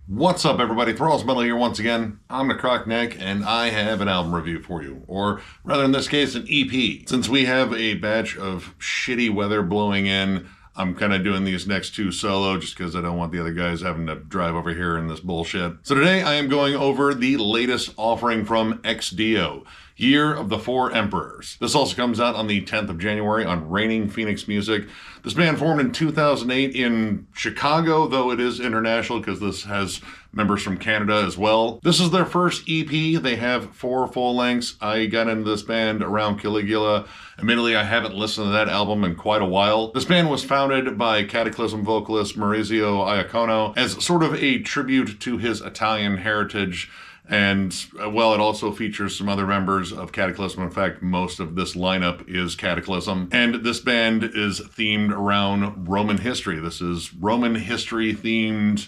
What's up, everybody? Thralls Metal here once again. I'm Necrotic Nick, and I have an album review for you, or rather in this case, an EP. Since we have a batch of shitty weather blowing in, I'm kind of doing these next two solo just because I don't want the other guys having to drive over here in this bullshit. So today I am going over the latest offering from Ex Deo, Year of the Four Emperors. This also comes out on the 10th of January on Reigning Phoenix Music. This band formed in 2008 in Chicago, though it is international because this has members from Canada as well. This is their first EP. They have 4 full lengths. I got into this band around Caligula. Admittedly, I haven't listened to that album in quite a while. This band was founded by kataklysm vocalist Maurizio Iacono as sort of a tribute to his Italian heritage. And, well, it also features some other members of Kataklysm. In fact, most of this lineup is Kataklysm. And this band is themed around Roman history. This is Roman history-themed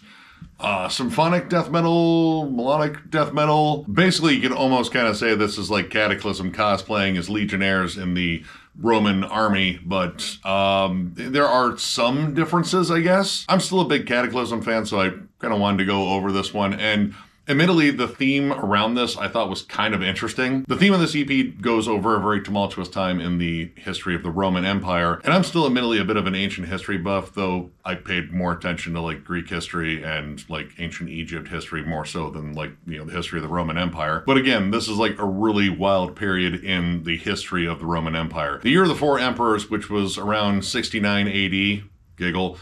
symphonic death metal, melodic death metal. Basically, you can almost kind of say this is like Kataklysm cosplaying as legionnaires in the Roman army, but there are some differences, I guess. I'm still a big Kataklysm fan, so I kind of wanted to go over this one. And admittedly, the theme around this I thought was kind of interesting. The theme of this EP goes over a very tumultuous time in the history of the Roman Empire, and I'm still admittedly a bit of an ancient history buff, though I paid more attention to like Greek history and like ancient Egypt history more so than like, you know, the history of the Roman Empire. But again, this is like a really wild period in the history of the Roman Empire. The Year of the Four Emperors, which was around 69 AD, giggle.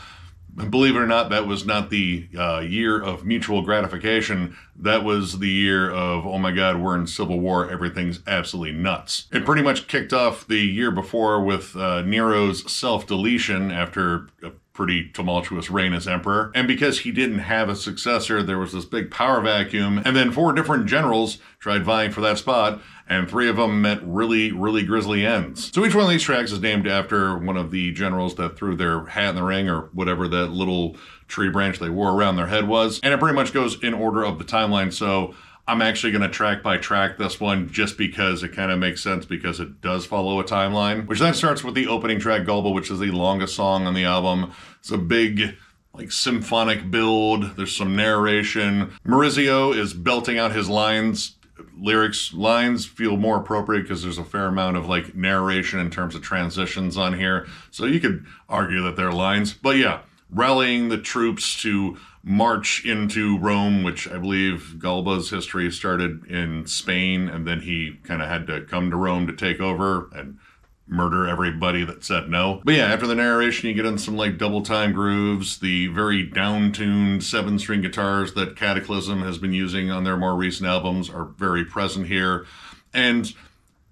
Believe it or not, that was not the year of mutual gratification. That was the year of, oh my god, we're in civil war, everything's absolutely nuts. It pretty much kicked off the year before with Nero's self-deletion after a pretty tumultuous reign as emperor. And because he didn't have a successor, there was this big power vacuum. And then 4 different generals tried vying for that spot, and 3 of them met really, really grisly ends. So each one of these tracks is named after one of the generals that threw their hat in the ring, or whatever that little tree branch they wore around their head was. And it pretty much goes in order of the timeline. So I'm actually going to track by track this one just because it kind of makes sense because it does follow a timeline, which then starts with the opening track, Gulba, which is the longest song on the album. It's a big, like, symphonic build. There's some narration. Maurizio is belting out his lines. Lines feel more appropriate because there's a fair amount of like narration in terms of transitions on here. So you could argue that they're lines. But yeah, rallying the troops to march into Rome, which I believe Galba's history started in Spain, and then he kind of had to come to Rome to take over and murder everybody that said no. But yeah, after the narration, you get in some like double time grooves. The very down-tuned 7-string guitars that Kataklysm has been using on their more recent albums are very present here. And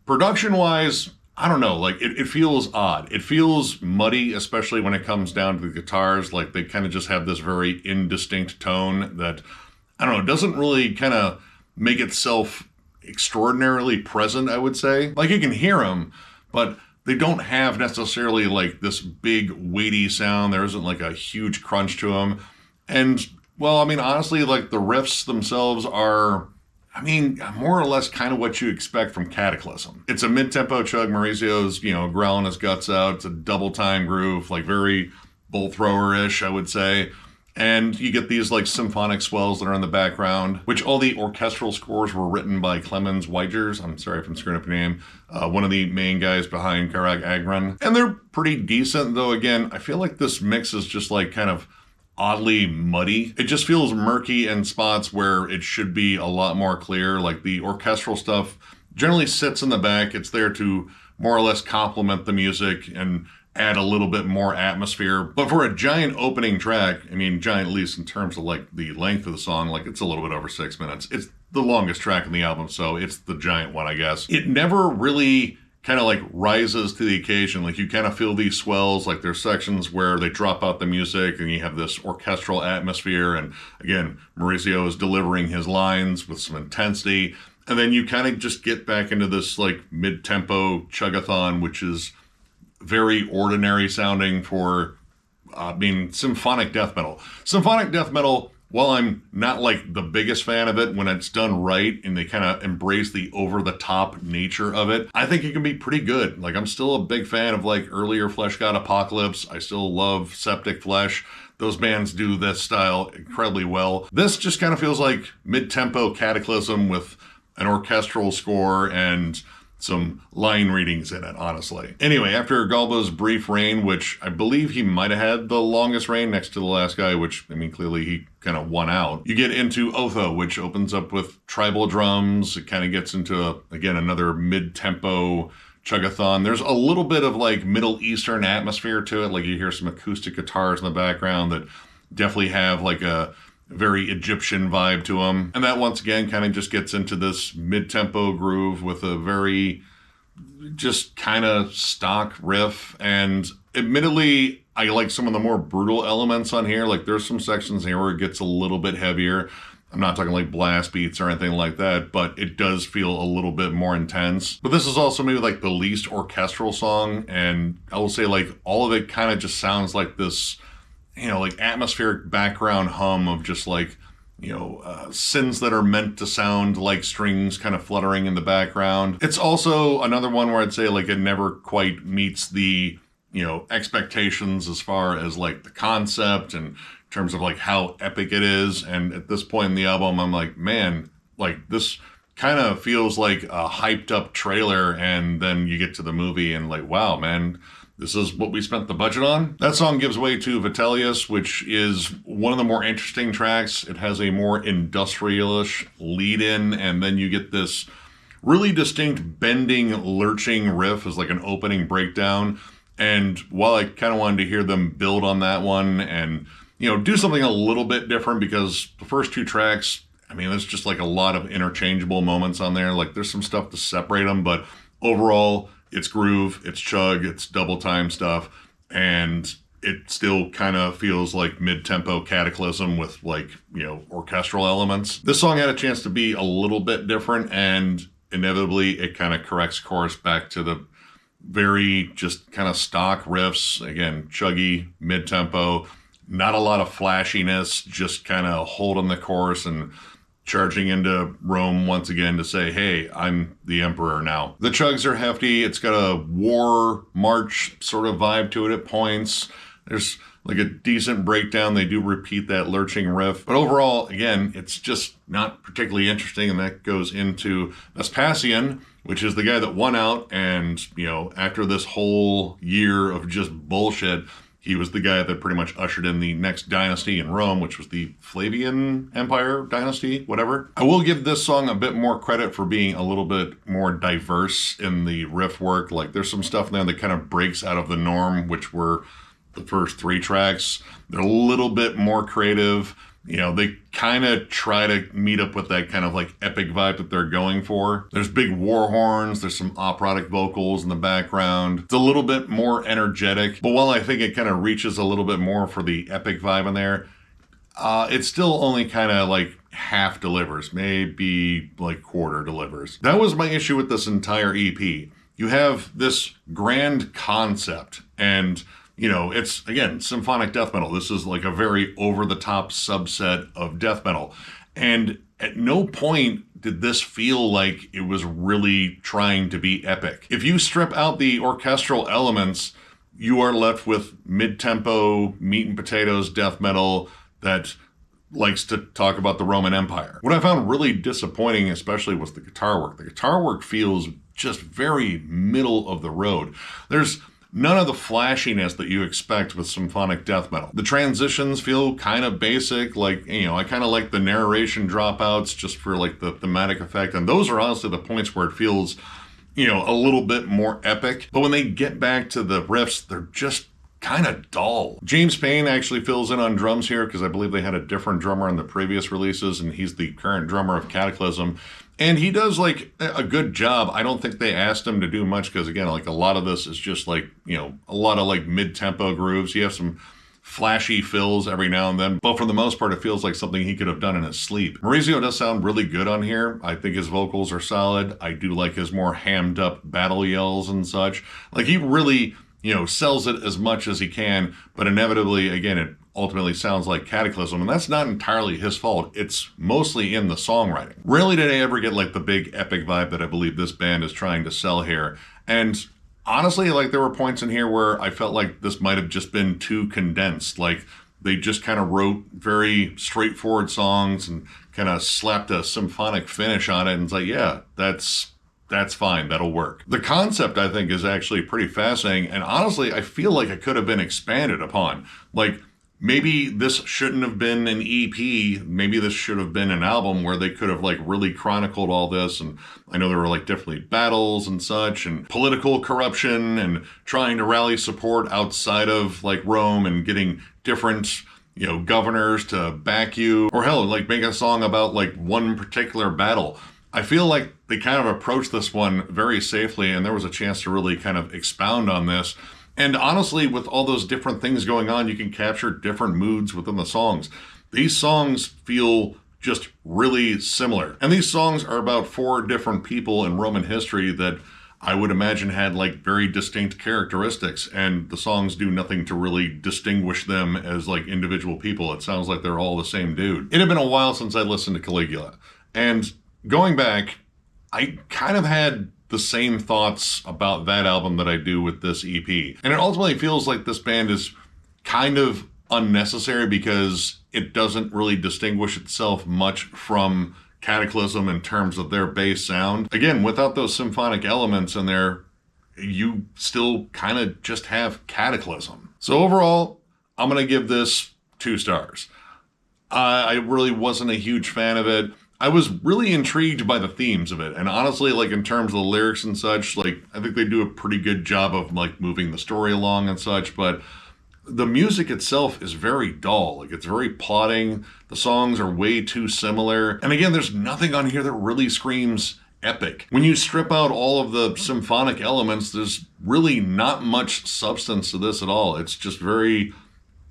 production-wise, I don't know, like it feels odd. It feels muddy, especially when it comes down to the guitars. Like they kind of just have this very indistinct tone that, I don't know, doesn't really kind of make itself extraordinarily present, I would say. Like you can hear them, but they don't have necessarily like this big weighty sound. There isn't like a huge crunch to them. And well, I mean, honestly, like the riffs themselves are, I mean, more or less kind of what you expect from Kataklysm. It's a mid-tempo chug. Maurizio's, you know, growling his guts out. It's a double time groove, like very bolt thrower-ish, I would say. And you get these like symphonic swells that are in the background, which all the orchestral scores were written by Clemens Weigers. I'm sorry if I'm screwing up your name. One of the main guys behind Karag Agron. And they're pretty decent, though again, I feel like this mix is just like kind of oddly muddy. It just feels murky in spots where it should be a lot more clear. Like the orchestral stuff generally sits in the back. It's there to more or less complement the music and add a little bit more atmosphere. But for a giant opening track, I mean, giant at least in terms of like the length of the song, like it's a little bit over 6 minutes. It's the longest track in the album, so it's the giant one, I guess. It never really kind of like rises to the occasion. Like you kind of feel these swells, like there's sections where they drop out the music and you have this orchestral atmosphere. And again, Maurizio is delivering his lines with some intensity. And then you kind of just get back into this like mid-tempo chugathon, which is very ordinary sounding for, symphonic death metal. Symphonic death metal while I'm not like the biggest fan of it when it's done right and they kind of embrace the over-the-top nature of it, I think it can be pretty good. Like, I'm still a big fan of like earlier Flesh God Apocalypse. I still love Septic Flesh. Those bands do this style incredibly well. This just kind of feels like mid-tempo Kataklysm with an orchestral score and some line readings in it, honestly. Anyway, after Galba's brief reign, which I believe he might have had the longest reign next to the last guy, which, I mean, clearly he kind of won out. You get into Otho, which opens up with tribal drums. It kind of gets into, again, another mid-tempo chuggathon. There's a little bit of like Middle Eastern atmosphere to it. Like you hear some acoustic guitars in the background that definitely have like a very Egyptian vibe to them. And that once again kind of just gets into this mid-tempo groove with a very just kind of stock riff. And admittedly, I like some of the more brutal elements on here. Like there's some sections here where it gets a little bit heavier. I'm not talking like blast beats or anything like that, but it does feel a little bit more intense. But this is also maybe like the least orchestral song. And I will say like all of it kind of just sounds like this, you know, like atmospheric background hum of just like, you know, synths that are meant to sound like strings kind of fluttering in the background. It's also another one where I'd say like it never quite meets the, you know, expectations as far as like the concept and in terms of like how epic it is. And at this point in the album, I'm like, man, like this kind of feels like a hyped up trailer. And then you get to the movie and like, wow, man, this is what we spent the budget on. That song gives way to Vitellius, which is one of the more interesting tracks. It has a more industrialish lead in, and then you get this really distinct bending, lurching riff as like an opening breakdown. And while I kind of wanted to hear them build on that one and, you know, do something a little bit different, because the first two tracks, I mean, there's just like a lot of interchangeable moments on there. Like there's some stuff to separate them, but overall, it's groove, it's chug, it's double time stuff, and it still kind of feels like mid-tempo Kataklysm with like, you know, orchestral elements. This song had a chance to be a little bit different, and inevitably it kind of corrects course back to the very just kind of stock riffs. Again, chuggy, mid-tempo, not a lot of flashiness, just kind of holding the course and charging into Rome once again to say, hey, I'm the emperor now. The chugs are hefty. It's got a war march sort of vibe to it at points. There's like a decent breakdown. They do repeat that lurching riff. But overall, again, it's just not particularly interesting. And that goes into Vespasian, which is the guy that won out. And, you know, after this whole year of just bullshit, he was the guy that pretty much ushered in the next dynasty in Rome, which was the Flavian Empire dynasty, whatever. I will give this song a bit more credit for being a little bit more diverse in the riff work. Like there's some stuff in there that kind of breaks out of the norm, which were the first three tracks. They're a little bit more creative. You know, they kind of try to meet up with that kind of like epic vibe that they're going for. There's big war horns. There's some operatic vocals in the background. It's a little bit more energetic. But while I think it kind of reaches a little bit more for the epic vibe in there, it still only kind of like half delivers, maybe like quarter delivers. That was my issue with this entire EP. You have this grand concept and, you know, it's, again, symphonic death metal. This is like a very over-the-top subset of death metal. And at no point did this feel like it was really trying to be epic. If you strip out the orchestral elements, you are left with mid-tempo, meat and potatoes death metal that likes to talk about the Roman Empire. What I found really disappointing, especially, was the guitar work. The guitar work feels just very middle of the road. There's none of the flashiness that you expect with symphonic death metal. The transitions feel kind of basic. Like, you know, I kind of like the narration dropouts just for like the thematic effect. And those are honestly the points where it feels, you know, a little bit more epic. But when they get back to the riffs, they're just kind of dull. James Payne actually fills in on drums here because I believe they had a different drummer on the previous releases, and he's the current drummer of Kataklysm. And he does like a good job. I don't think they asked him to do much because, again, like a lot of this is just like, you know, a lot of like mid-tempo grooves. You have some flashy fills every now and then, but for the most part, it feels like something he could have done in his sleep. Maurizio does sound really good on here. I think his vocals are solid. I do like his more hammed up battle yells and such. Like he really, you know, sells it as much as he can, but inevitably, again, it ultimately sounds like Kataklysm, and that's not entirely his fault. It's mostly in the songwriting. Rarely did I ever get like the big epic vibe that I believe this band is trying to sell here. And honestly, like there were points in here where I felt like this might have just been too condensed. Like they just kind of wrote very straightforward songs and kind of slapped a symphonic finish on it. And it's like, yeah, that's fine. That'll work. The concept, I think, is actually pretty fascinating. And honestly, I feel like it could have been expanded upon. Like, maybe this shouldn't have been an EP. Maybe this should have been an album where they could have like really chronicled all this. And I know there were like definitely battles and such and political corruption and trying to rally support outside of like Rome and getting different, you know, governors to back you, or hell, like make a song about like one particular battle. I feel like they kind of approached this one very safely, and there was a chance to really kind of expound on this. And honestly, with all those different things going on, you can capture different moods within the songs. These songs feel just really similar. And these songs are about 4 different people in Roman history that I would imagine had like very distinct characteristics, and the songs do nothing to really distinguish them as like individual people. It sounds like they're all the same dude. It had been a while since I listened to Caligula, and going back, I kind of had the same thoughts about that album that I do with this EP. And it ultimately feels like this band is kind of unnecessary because it doesn't really distinguish itself much from Kataklysm in terms of their bass sound. Again, without those symphonic elements in there, you still kind of just have Kataklysm. So overall, I'm going to give this 2 stars. I really wasn't a huge fan of it. I was really intrigued by the themes of it. And honestly, like in terms of the lyrics and such, like I think they do a pretty good job of like moving the story along and such, but the music itself is very dull. Like it's very plodding. The songs are way too similar. And again, there's nothing on here that really screams epic. When you strip out all of the symphonic elements, there's really not much substance to this at all. It's just very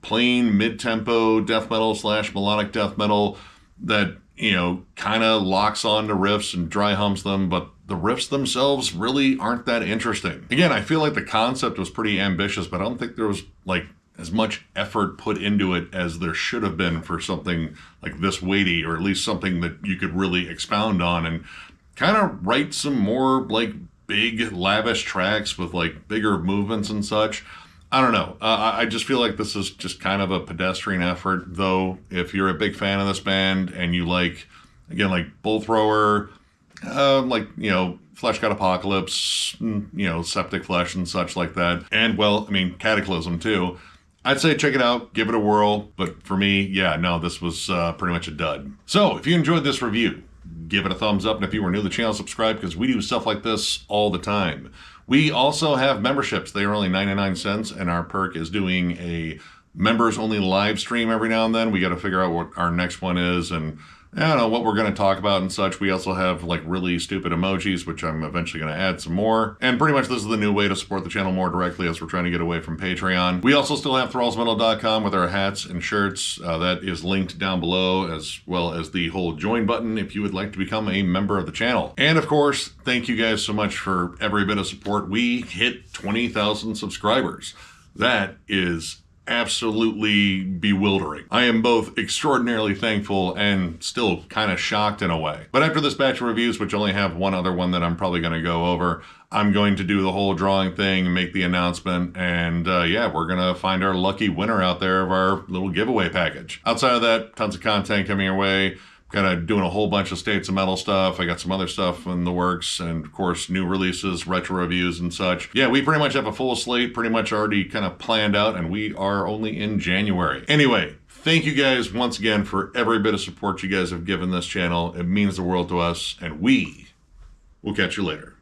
plain mid-tempo death metal / melodic death metal that, you know, kind of locks on to riffs and dry humps them, but the riffs themselves really aren't that interesting. Again, I feel like the concept was pretty ambitious, but I don't think there was like as much effort put into it as there should have been for something like this weighty, or at least something that you could really expound on and kind of write some more like big lavish tracks with like bigger movements and such. I don't know. I just feel like this is just kind of a pedestrian effort, though. If you're a big fan of this band and you like, again, like Bull Thrower, like, you know, Flesh God Apocalypse, you know, Septic Flesh and such like that, and well, I mean, Kataklysm too, I'd say check it out, give it a whirl. But for me, yeah, no, this was pretty much a dud. So if you enjoyed this review, give it a thumbs up. And if you were new to the channel, subscribe, because we do stuff like this all the time. We also have memberships. They are only 99 cents, and our perk is doing a members only live stream every now and then. We got to figure out what our next one is, and I don't know what we're going to talk about and such. We also have like really stupid emojis, which I'm eventually going to add some more. And pretty much this is the new way to support the channel more directly as we're trying to get away from Patreon. We also still have thrallsmetal.com with our hats and shirts. That is linked down below, as well as the whole join button if you would like to become a member of the channel. And of course, thank you guys so much for every bit of support. We hit 20,000 subscribers. That is absolutely bewildering. I am both extraordinarily thankful and still kind of shocked in a way. But after this batch of reviews, which only have one other one that I'm probably going to go over, I'm going to do the whole drawing thing and make the announcement, and yeah, we're going to find our lucky winner out there of our little giveaway package. Outside of that, tons of content coming your way. Kind of doing a whole bunch of States of Metal stuff. I got some other stuff in the works, and of course new releases, retro reviews and such. Yeah, we pretty much have a full slate pretty much already kind of planned out, and we are only in January. Anyway, thank you guys once again for every bit of support you guys have given this channel. It means the world to us, and we will catch you later.